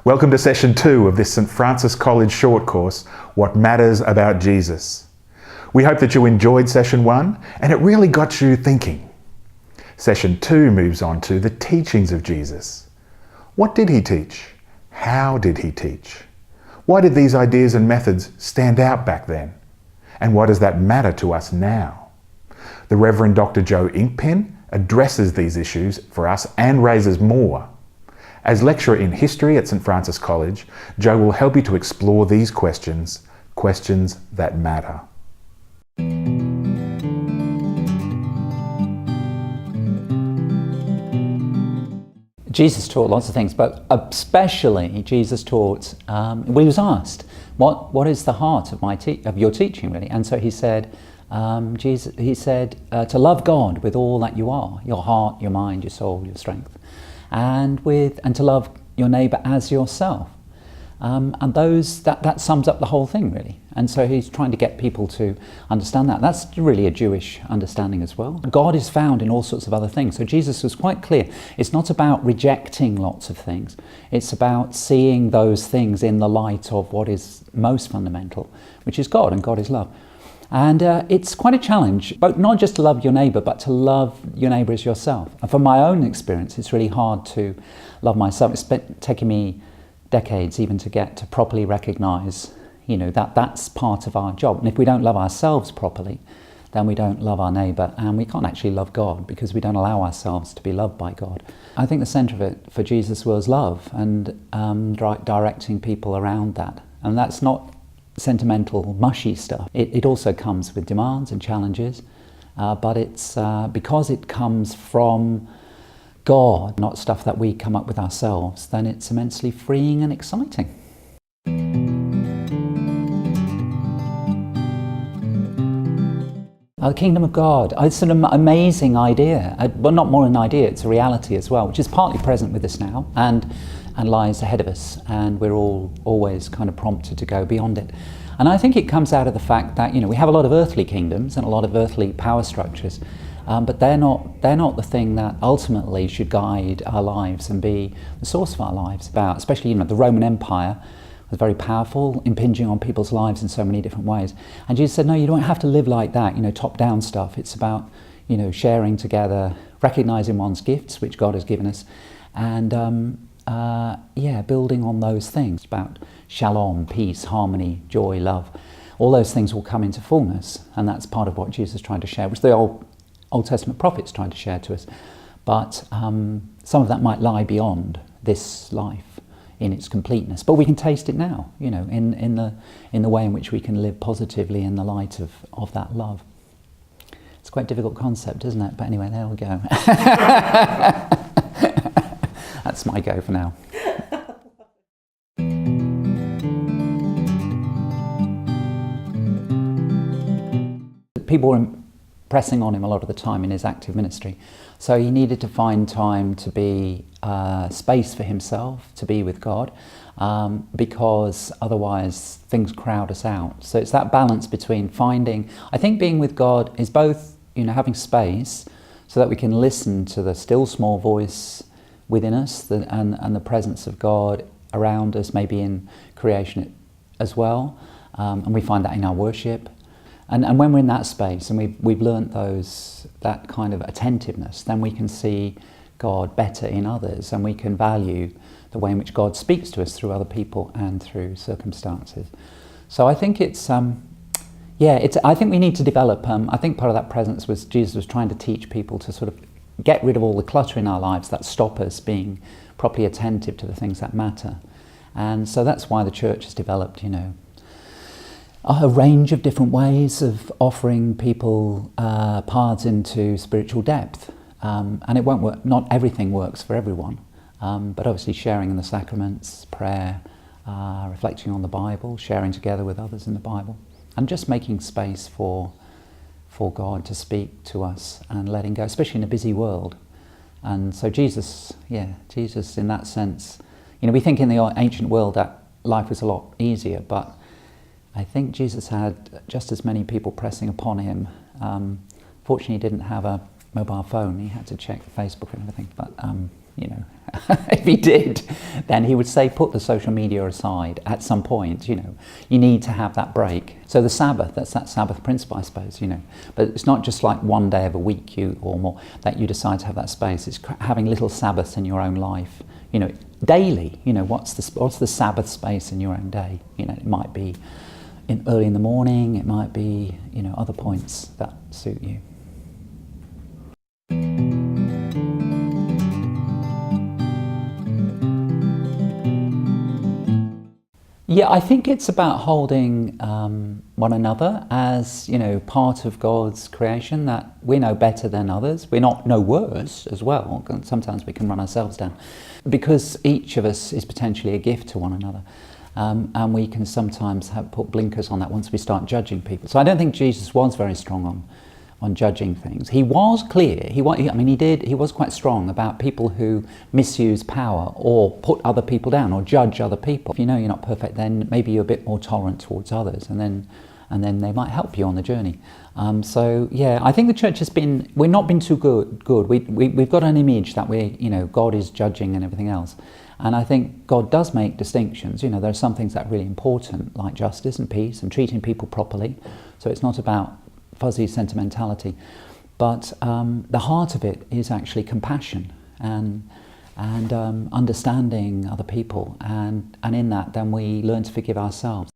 Welcome to session 2 of this St Francis College short course, What Matters About Jesus. We hope that you enjoyed session 1 and it really got you thinking. Session 2 moves on to the teachings of Jesus. What did he teach? How did he teach? Why did these ideas and methods stand out back then? And why does that matter to us now? The Reverend Dr. Joe Inkpen addresses these issues for us and raises more. As lecturer in history at St Francis College, Joe will help you to explore these questions that matter. Jesus taught lots of things, but especially Jesus taught, he was asked, what is the heart of your teaching, really? And so he said, to love God with all that you are, your heart, your mind, your soul, your strength, and to love your neighbour as yourself. And that sums up the whole thing, really. And so he's trying to get people to understand that. That's really a Jewish understanding as well. God is found in all sorts of other things. So Jesus was quite clear. It's not about rejecting lots of things. It's about seeing those things in the light of what is most fundamental, which is God, and God is love. And it's quite a challenge, but not just to love your neighbour, but to love your neighbour as yourself. And from my own experience, it's really hard to love myself. It's been taking me decades even to get to properly recognise, that's part of our job. And if we don't love ourselves properly, then we don't love our neighbour, and we can't actually love God because we don't allow ourselves to be loved by God. I think the centre of it for Jesus was love and directing people around that. And that's not sentimental, mushy stuff. It also comes with demands and challenges, but it's because it comes from God, not stuff that we come up with ourselves, then it's immensely freeing and exciting. The kingdom of God, it's an amazing idea. Well, not more an idea, it's a reality as well, which is partly present with us now and lies ahead of us, and we're all always kind of prompted to go beyond it. And I think it comes out of the fact that we have a lot of earthly kingdoms and a lot of earthly power structures, but they're not the thing that ultimately should guide our lives and be the source of our lives. Especially the Roman Empire was very powerful, impinging on people's lives in so many different ways. And Jesus said, no, you don't have to live like that, top-down stuff. It's about sharing together, recognising one's gifts, which God has given us, and building on those things about shalom, peace, harmony, joy, love. All those things will come into fullness, and that's part of what Jesus is trying to share, which the Old Testament prophets trying to share to us. But some of that might lie beyond this life in its completeness. But we can taste it now, in the way in which we can live positively in the light of that love. It's quite a difficult concept, isn't it? But anyway, there we go. That's my go for now. People were pressing on him a lot of the time in his active ministry. So he needed to find time to be space for himself, to be with God, because otherwise things crowd us out. So it's that balance between I think being with God is both, having space so that we can listen to the still small voice within us and the presence of God around us, maybe in creation as well. And we find that in our worship. And when we're in that space and we've learnt that kind of attentiveness, then we can see God better in others, and we can value the way in which God speaks to us through other people and through circumstances. So I think I think we need to develop, I think part of that presence was Jesus was trying to teach people to sort of get rid of all the clutter in our lives that stop us being properly attentive to the things that matter. And so that's why the church has developed, a range of different ways of offering people paths into spiritual depth. And it won't work, not everything works for everyone, but obviously sharing in the sacraments, prayer, reflecting on the Bible, sharing together with others in the Bible, and just making space for God to speak to us and letting go, especially in a busy world. And so Jesus in that sense, we think in the ancient world that life was a lot easier, but I think Jesus had just as many people pressing upon him. Fortunately, he didn't have a mobile phone. He had to check Facebook and everything, but If he did, then he would say, put the social media aside at some point, you know. You need to have that break. So the Sabbath, that's that Sabbath principle, I suppose, you know. But it's not just like one day of a week or more that you decide to have that space. It's having little Sabbaths in your own life, you know, daily. You know, what's the Sabbath space in your own day? You know, it might be early in the morning, it might be, you know, other points that suit you. Yeah, I think it's about holding one another as, you know, part of God's creation, that we know better than others. We're not no worse as well. Sometimes we can run ourselves down. Because each of us is potentially a gift to one another. And we can sometimes put blinkers on that once we start judging people. So I don't think Jesus was very strong on judging things. He was clear. He was quite strong about people who misuse power or put other people down or judge other people. If you know you're not perfect, then maybe you're a bit more tolerant towards others, and then they might help you on the journey. So yeah, I think the church we've not been too good. We've got an image that God is judging and everything else. And I think God does make distinctions. You know, there are some things that are really important, like justice and peace and treating people properly. So it's not about fuzzy sentimentality, but the heart of it is actually compassion and understanding other people, and in that then we learn to forgive ourselves.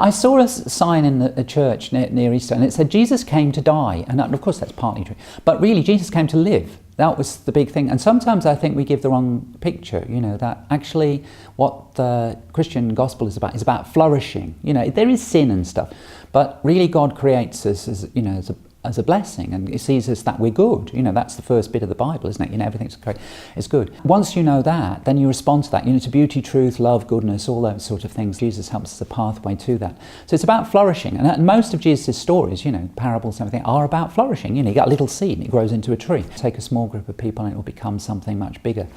I saw a sign in a church near Easter, and it said Jesus came to die, and of course that's partly true, but really Jesus came to live. That was the big thing. And sometimes I think we give the wrong picture, you know, that actually what the Christian gospel is about flourishing. You know, there is sin and stuff, but really God creates us as, you know, as a blessing, and He sees us that we're good. You know, that's the first bit of the Bible, isn't it? You know, everything's great, it's good. Once you know that, then you respond to that, you know, to beauty, truth, love, goodness, all those sort of things. Jesus helps us a pathway to that. So it's about flourishing, and most of Jesus' stories, you know, parables and everything, are about flourishing. You know, you got a little seed and it grows into a tree. Take a small group of people and it will become something much bigger.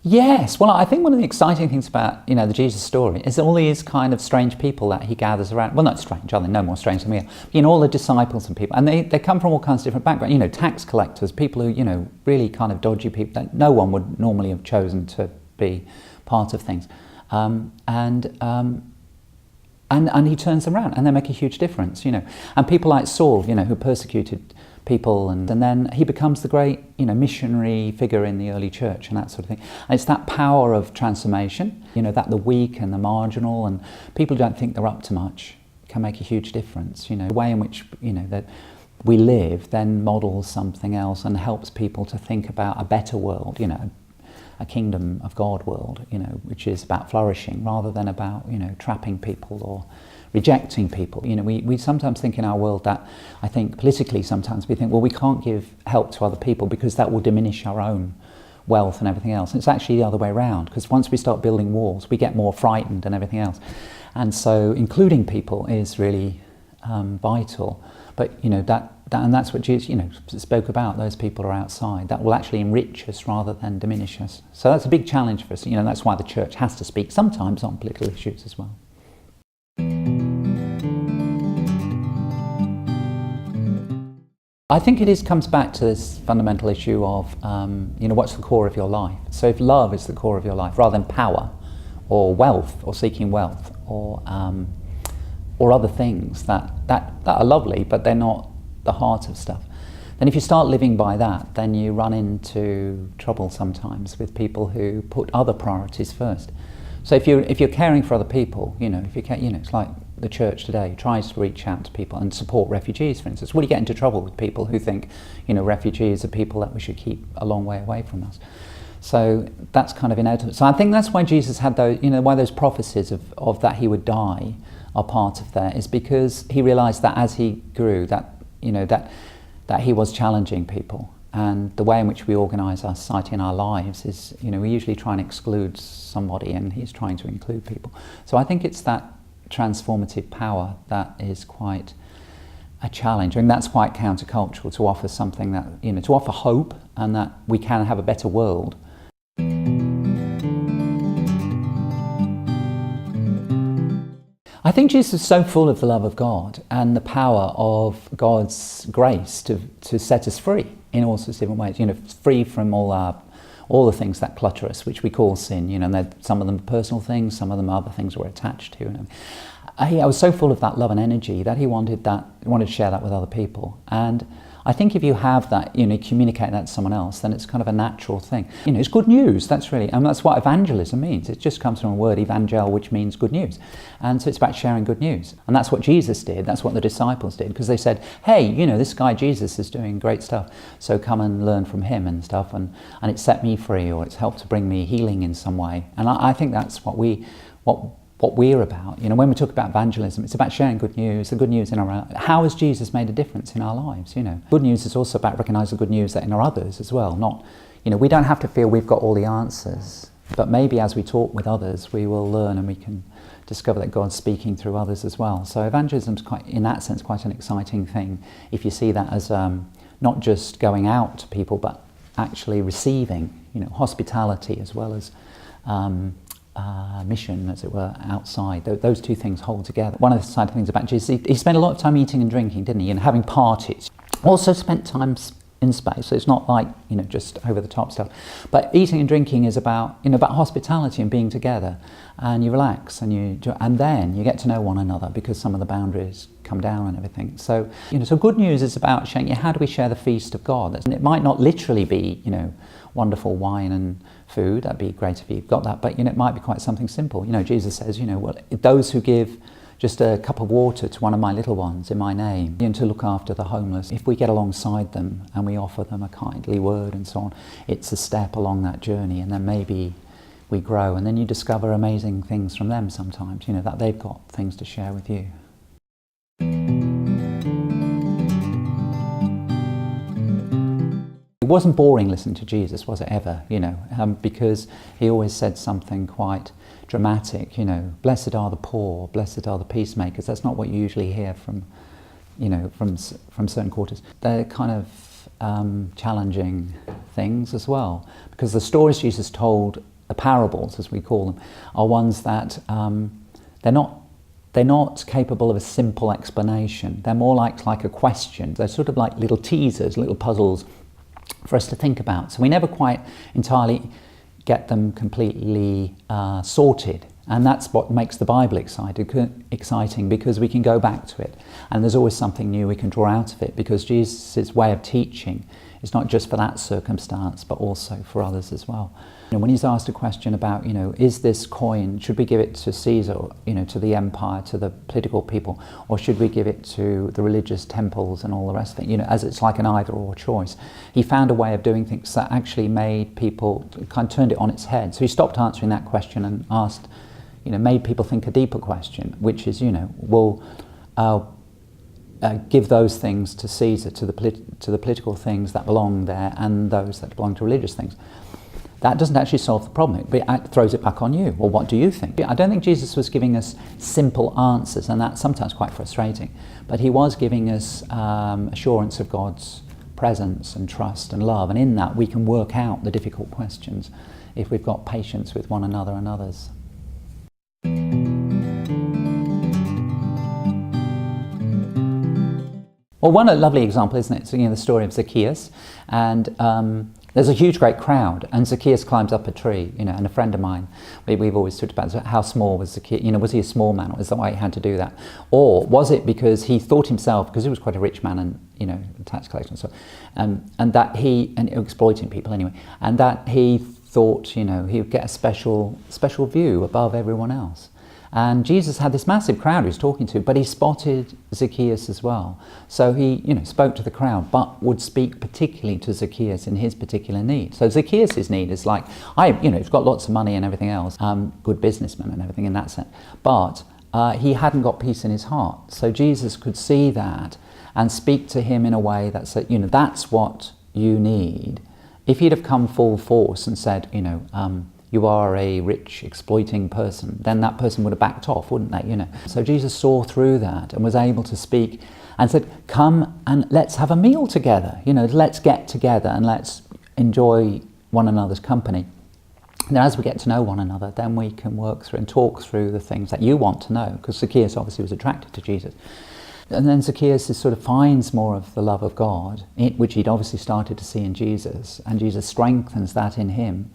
Yes, well, I think one of the exciting things about, you know, the Jesus story is all these kind of strange people that He gathers around. Well, not strange, are they? No more strange than we are. You know, all the disciples and people, and they come from all kinds of different backgrounds. You know, tax collectors, people who, you know, really kind of dodgy people that no one would normally have chosen to be part of things. And He turns them around, and they make a huge difference, you know. And people like Saul, you know, who persecuted people, and then he becomes the great, you know, missionary figure in the early church and that sort of thing. And it's that power of transformation, you know, that the weak and the marginal and people who don't think they're up to much can make a huge difference. You know, the way in which, you know, that we live then models something else and helps people to think about a better world, you know, a kingdom of God world, you know, which is about flourishing rather than about, you know, trapping people or rejecting people. You know, we sometimes think in our world that, I think politically sometimes we think, well, we can't give help to other people because that will diminish our own wealth and everything else. And it's actually the other way around, because once we start building walls, we get more frightened and everything else. And so including people is really vital. But, you know, and that's what Jesus, you know, spoke about. Those people are outside. That will actually enrich us rather than diminish us. So that's a big challenge for us. You know, that's why the church has to speak sometimes on political issues as well. I think comes back to this fundamental issue of, you know, what's the core of your life? So if love is the core of your life, rather than power or wealth or seeking wealth or other things that are lovely, but they're not the heart of stuff, then if you start living by that, then you run into trouble sometimes with people who put other priorities first. So if you're caring for other people, you know, it's like the church today tries to reach out to people and support refugees, for instance. Well, you get into trouble with people who think, you know, refugees are people that we should keep a long way away from us. So that's kind of inevitable. So I think that's why Jesus had those, you know, why those prophecies of that He would die are part of that, is because He realised that as He grew, that, you know, that He was challenging people. And the way in which we organise our society and our lives is, you know, we usually try and exclude somebody, and He's trying to include people. So I think it's that transformative power that is quite a challenge. I mean, that's quite countercultural, to offer something that, you know, to offer hope and that we can have a better world. think Jesus is so full of the love of God and the power of God's grace to set us free in all sorts of different ways. Free from all the things that clutter us, which we call sin. And some of them are personal things, some of them are other things we're attached to. I was so full of that love and energy that he wanted to share that with other people. And I think if you have that, communicate that to someone else, then it's kind of a natural thing. It's good news. That's what evangelism means. It just comes from a word, evangel, which means good news. And so it's about sharing good news. And that's what Jesus did. That's what the disciples did. Because they said, hey, this guy Jesus is doing great stuff. So come and learn from him and stuff. And it set me free, or it's helped to bring me healing in some way. And I think that's what we're about. When we talk about evangelism, it's about sharing good news, the good news in our... How has Jesus made a difference in our lives, Good news is also about recognising the good news that in our others as well. Not, we don't have to feel we've got all the answers, but maybe as we talk with others, we will learn and we can discover that God's speaking through others as well. So evangelism is in that sense, quite an exciting thing, if you see that as not just going out to people, but actually receiving, hospitality as well as... mission, as it were, outside. Those two things hold together. One of the exciting things about Jesus, he spent a lot of time eating and drinking, didn't he? And having parties. Also spent time in space, so it's not like, just over the top stuff. But eating and drinking is about, about hospitality and being together. And you relax and then you get to know one another because some of the boundaries come down and everything. So, so good news is about sharing, how do we share the feast of God? And it might not literally be, wonderful wine and food. That'd be great if you've got that, but it might be quite something simple. Jesus says, those who give just a cup of water to one of my little ones in my name, to look after the homeless, if we get alongside them and we offer them a kindly word and so on, it's a step along that journey, and then maybe we grow, and then you discover amazing things from them sometimes, that they've got things to share with you. It wasn't boring listening to Jesus, was it ever? Because he always said something quite dramatic. Blessed are the poor, blessed are the peacemakers. That's not what you usually hear from certain quarters. They're kind of challenging things as well, because the stories Jesus told, the parables as we call them, are ones that they're not capable of a simple explanation. They're more like a question. They're sort of like little teasers, little puzzles for us to think about. So we never quite entirely get them completely sorted. And that's what makes the Bible exciting, because we can go back to it. And there's always something new we can draw out of it, because Jesus' way of teaching is not just for that circumstance, but also for others as well. When he's asked a question about, is this coin, should we give it to Caesar, to the empire, to the political people, or should we give it to the religious temples and all the rest of it, as it's like an either or choice. He found a way of doing things that actually made people, kind of turned it on its head. So he stopped answering that question and asked, made people think a deeper question, which is, give those things to Caesar, to the political things that belong there, and those that belong to religious things. That doesn't actually solve the problem, but it throws it back on you. Well, what do you think? I don't think Jesus was giving us simple answers, and that's sometimes quite frustrating. But he was giving us assurance of God's presence and trust and love, and in that we can work out the difficult questions if we've got patience with one another and others. Well, one lovely example, isn't it? So, the story of Zacchaeus, and there's a huge, great crowd, and Zacchaeus climbs up a tree, and a friend of mine, we've always talked about how small was Zacchaeus, was he a small man, or is that why he had to do that? Or was it because he thought himself, because he was quite a rich man and tax collector and so on, and exploiting people anyway, and that he thought, he would get a special view above everyone else. And Jesus had this massive crowd he was talking to, but he spotted Zacchaeus as well. So he, spoke to the crowd, but would speak particularly to Zacchaeus in his particular need. So Zacchaeus' need is like, he's got lots of money and everything else, good businessman and everything in that sense, but he hadn't got peace in his heart. So Jesus could see that and speak to him in a way that said, that's what you need. If he'd have come full force and said, you are a rich, exploiting person, then that person would have backed off, wouldn't they? So Jesus saw through that and was able to speak and said, come and let's have a meal together. Let's get together and let's enjoy one another's company. Now, as we get to know one another, then we can work through and talk through the things that you want to know, because Zacchaeus obviously was attracted to Jesus. And then Zacchaeus sort of finds more of the love of God, which he'd obviously started to see in Jesus, and Jesus strengthens that in him.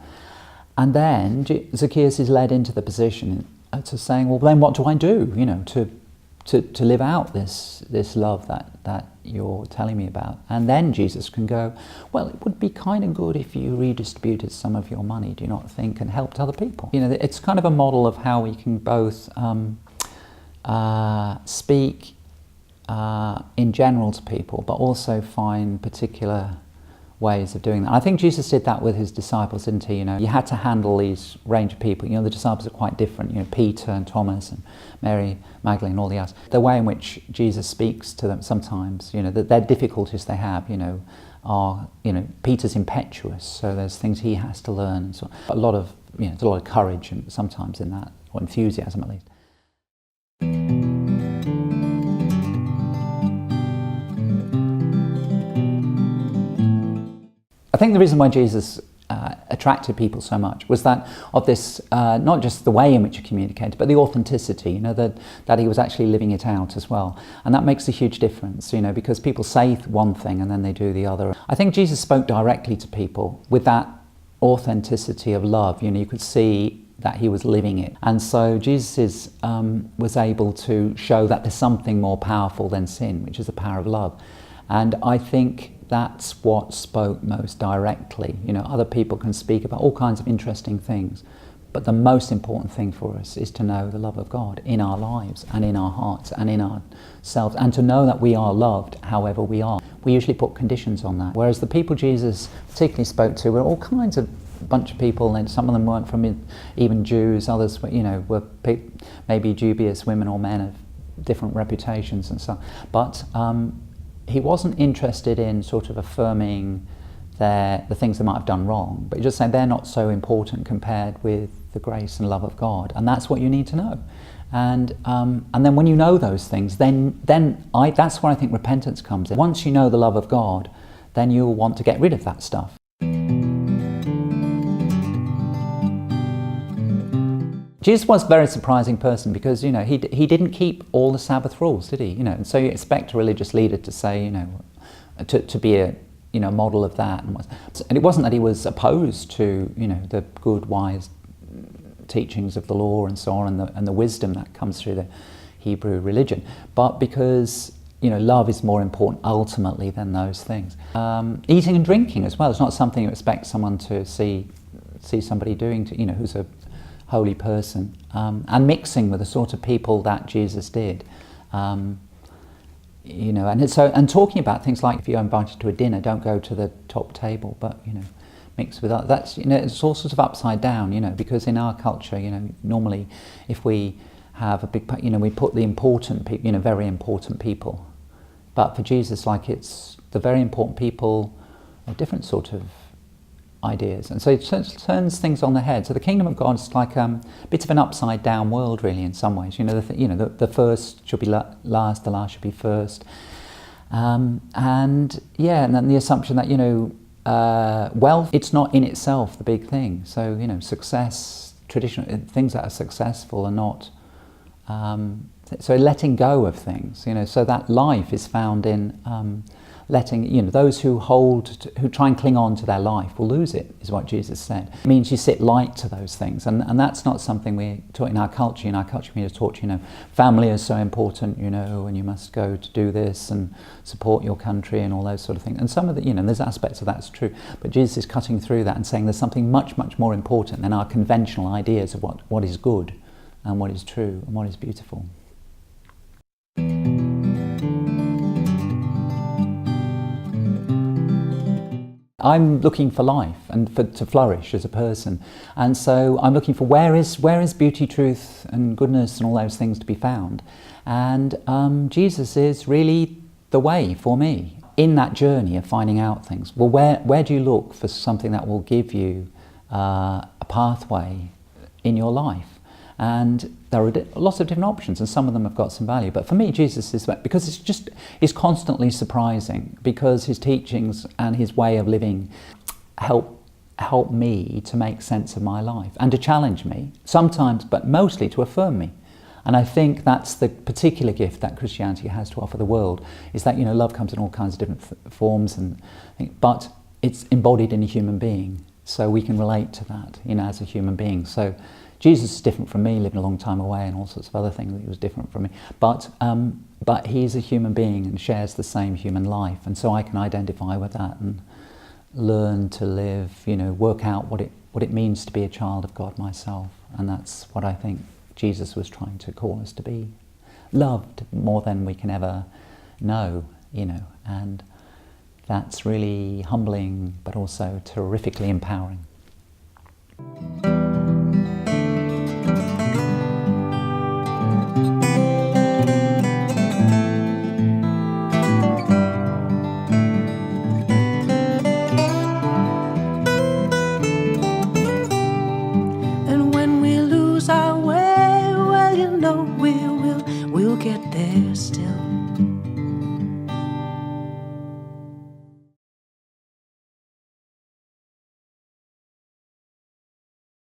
And then Zacchaeus is led into the position to saying, well, then what do I do, to live out this love that you're telling me about? And then Jesus can go, well, it would be kind of good if you redistributed some of your money, do you not think, and helped other people. It's kind of a model of how we can both speak in general to people, but also find particular ways of doing that. I think Jesus did that with his disciples, didn't he? You had to handle these range of people. The disciples are quite different. Peter and Thomas and Mary Magdalene and all the others. The way in which Jesus speaks to them sometimes, their difficulties they have, are, Peter's impetuous, so there's things he has to learn. And so a lot of, there's a lot of courage and sometimes in that, or enthusiasm at least. I think the reason why Jesus attracted people so much was that of this, not just the way in which he communicated, but the authenticity, that he was actually living it out as well. And that makes a huge difference, because people say one thing and then they do the other. I think Jesus spoke directly to people with that authenticity of love. You could see that he was living it. And so Jesus was able to show that there's something more powerful than sin, which is the power of love. And I think that's what spoke most directly. Other people can speak about all kinds of interesting things, but the most important thing for us is to know the love of God in our lives and in our hearts and in ourselves, and to know that we are loved however we are. We usually put conditions on that, whereas the people Jesus particularly spoke to were all kinds of bunch of people, and some of them weren't from even Jews, others were maybe dubious women or men of different reputations and so on. But he wasn't interested in sort of affirming the things they might have done wrong, but he just said they're not so important compared with the grace and love of God, and that's what you need to know. And then when you know those things, then that's where I think repentance comes in. Once you know the love of God, then you'll want to get rid of that stuff. Jesus was a very surprising person because, he didn't keep all the Sabbath rules, did he? And so you expect a religious leader to say, to be a, model of that. And it wasn't that he was opposed to, the good, wise teachings of the law and so on, and the wisdom that comes through the Hebrew religion, but because, love is more important ultimately than those things. Eating and drinking as well. It's not something you expect someone to see somebody doing, who's a holy person, and mixing with the sort of people that Jesus did, and talking about things like if you're invited to a dinner, don't go to the top table, but mix with others. That's it's all sort of upside down, because in our culture, normally if we have a big, we put the important people, very important people, but for Jesus, it's the very important people, a different sort of ideas, and so it turns things on the head. So the kingdom of God is like a bit of an upside down world, really, in some ways. The first should be last, the last should be first, and then the assumption that wealth, it's not in itself the big thing. So success, traditional things that are successful are not. So letting go of things, so that life is found in. Letting, those who try and cling on to their life will lose it, is what Jesus said. It means you sit light to those things, and that's not something we taught in our culture. In our culture, we are taught, family is so important, and you must go to do this and support your country and all those sort of things. And some of the, there's aspects of that's true, but Jesus is cutting through that and saying there's something much, much more important than our conventional ideas of what is good and what is true and what is beautiful. I'm looking for life and to flourish as a person, and so I'm looking for where is beauty, truth, and goodness, and all those things to be found. And Jesus is really the way for me in that journey of finding out things. Well, where do you look for something that will give you a pathway in your life? And there are lots of different options, and some of them have got some value. But for me, Jesus is because it's constantly surprising, because his teachings and his way of living help help me to make sense of my life and to challenge me sometimes, but mostly to affirm me. And I think that's the particular gift that Christianity has to offer the world, is that, love comes in all kinds of different forms, but it's embodied in a human being. So we can relate to that, as a human being. So Jesus is different from me, living a long time away and all sorts of other things. He was different from me. But he's a human being and shares the same human life. And so I can identify with that and learn to live, work out what it means to be a child of God myself. And that's what I think Jesus was trying to call us to be. Loved more than we can ever know, and that's really humbling, but also terrifically empowering. And when we lose our way, well, we'll get there still.